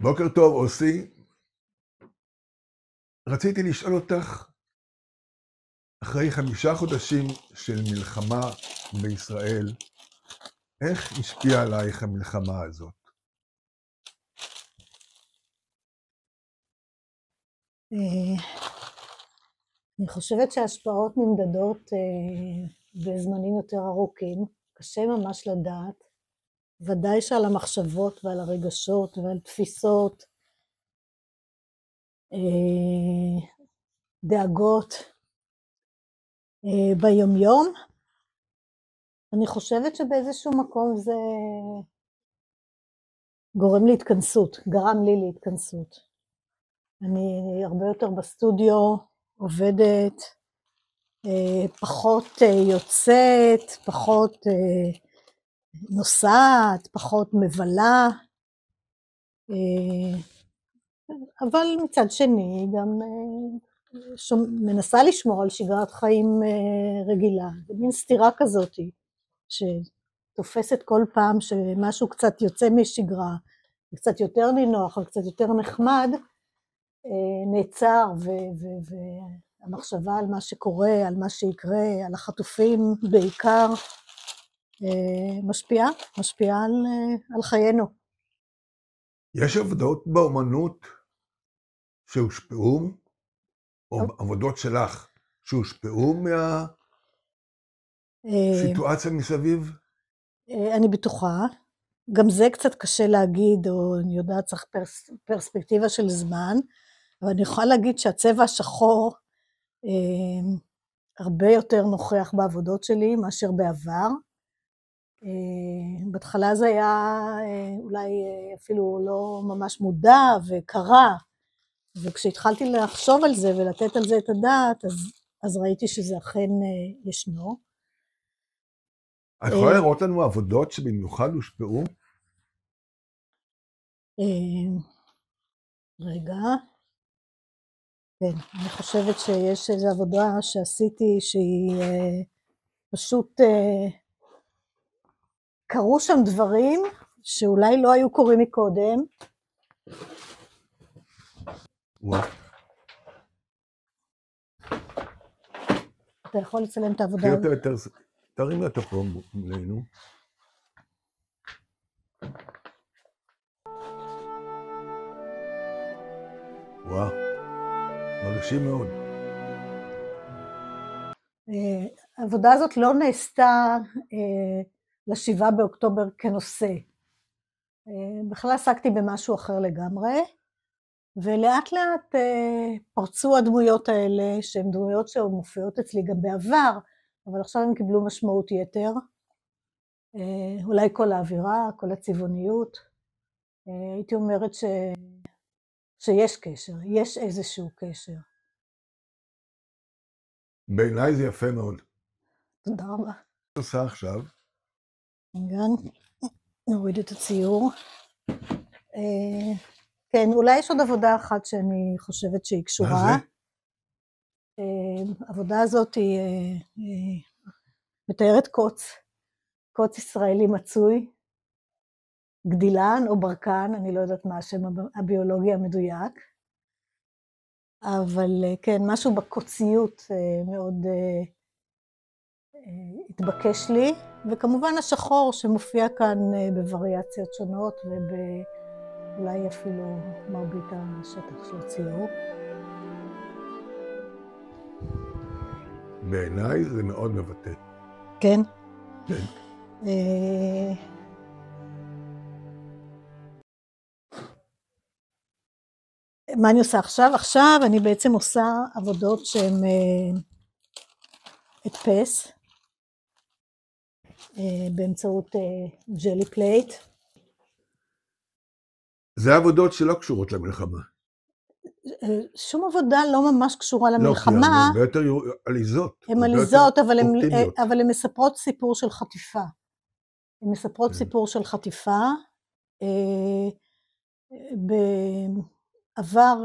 בוקר טוב, אוסי. רציתי לשאול אותך, אחרי 5 חודשים של מלחמה בישראל, איך השפיעה עלייך המלחמה הזאת? אני חושבת שההשפעות נמדדות בזמנים יותר ארוכים, קשה ממש לדעת, ודאי שעל המחשבות ועל הרגשות ועל תפיסות, דאגות ביומיום. אני חושבת שבאיזשהו מקום זה גורם להתכנסות, גרם לי להתכנסות. אני הרבה יותר בסטודיו, עובדת, פחות יוצאת, פחות נוסעת, פחות מבלה, אבל מצד שני גם מנסה לשמור על שגרת חיים רגילה. זה מין סתירה כזאת שתופסת כל פעם שמשהו קצת יוצא משגרה, קצת יותר נינוח, קצת יותר נחמד, נעצר והמחשבה על מה שקורה, על מה שיקרה, על החטופים בעיקר, משפיעה על חיינו. יש עבודות באומנות שהושפעו, או עבודות שלך שהושפעו מהסיטואציה מסביב? אני בטוחה. גם זה קצת קשה להגיד, או אני יודעת, צריך פרספקטיבה של זמן, אבל אני יכולה להגיד שהצבע השחור הרבה יותר נוכח בעבודות שלי מאשר בעבר. בהתחלה זה היה אולי אפילו לא ממש מודע וקרה, וכשהתחלתי לחשוב על זה ולתת על זה את הדעת, אז ראיתי שזה אכן ישנו. את יכולה לראות לנו עבודות שבמיוחד הושפעו? רגע. כן, אני חושבת שיש איזו עבודה שעשיתי שהיא פשוט קרו שם דברים שאולי לא היו קורים מקודם. אתה יכול לצלם את העבודה הזאת? תרים לה את הפעם מולנו. וואו, מרשים מאוד. העבודה הזאת לא נעשתה ל7 באוקטובר כנושא. בכלל עסקתי במשהו אחר לגמרי, ולאט לאט פרצו הדמויות האלה, שהן דמויות שמופיעות אצלי גם בעבר, אבל עכשיו הם קיבלו משמעות יתר. אולי כל האווירה, כל הצבעוניות. הייתי אומרת שיש קשר, יש איזשהו קשר. בעיניי זה יפה מאוד. תודה רבה. מה עושה עכשיו? רגע, נוריד את הציור. כן, אולי יש עוד עבודה אחת שאני חושבת שהיא קשורה. מה זה? העבודה הזאת היא מתארת קוץ ישראלי מצוי, גדילן או ברקן, אני לא יודעת מה השם הביולוגי המדויק, אבל כן, משהו בקוציות מאוד התבקש לי, וכמובן השחור שמופיע כאן בווריאציות שונות, ואולי אפילו מרבית השטח של הציור. בעיניי זה מאוד מבטא. כן? כן. מה אני עושה עכשיו? עכשיו אני בעצם עושה עבודות שהן הדפס, באמצעות ג'לי פלייט. זה עבודות שלא קשורות למלחמה. שום עבודה לא ממש קשורה למלחמה. לא, כי הן הרבה יותר עליזות. הן עליזות, אבל הן מספרות סיפור של חטיפה. הן מספרות סיפור של חטיפה. בעבר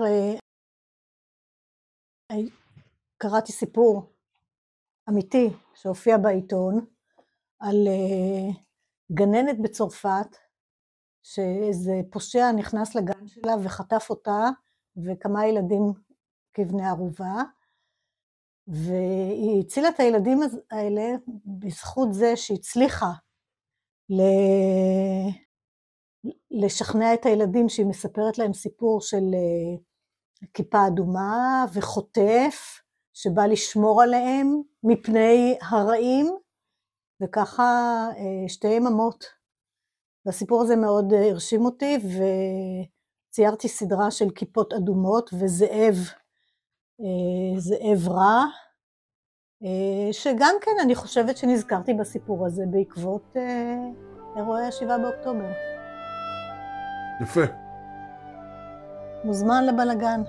קראתי סיפור אמיתי שהופיע בעיתון על גננת בצרפת שאיזה פושע נכנס לגן שלה וחטף אותה וכמה ילדים כבני ערובה, והיא הצילה את הילדים האלה בזכות זה שהצליחה לשכנע את הילדים שהיא מספרת להם סיפור של כיפה אדומה וחוטף שבא לשמור עליהם מפני הרעים, וככה 2 יממות. והסיפור הזה מאוד הרשים אותי, וציירתי סדרה של כיפות אדומות וזאב, זאב רע, שגם כן אני חושבת שנזכרתי בסיפור הזה בעקבות אירועי 7 באוקטובר. יפה. מוזמן לבלגן.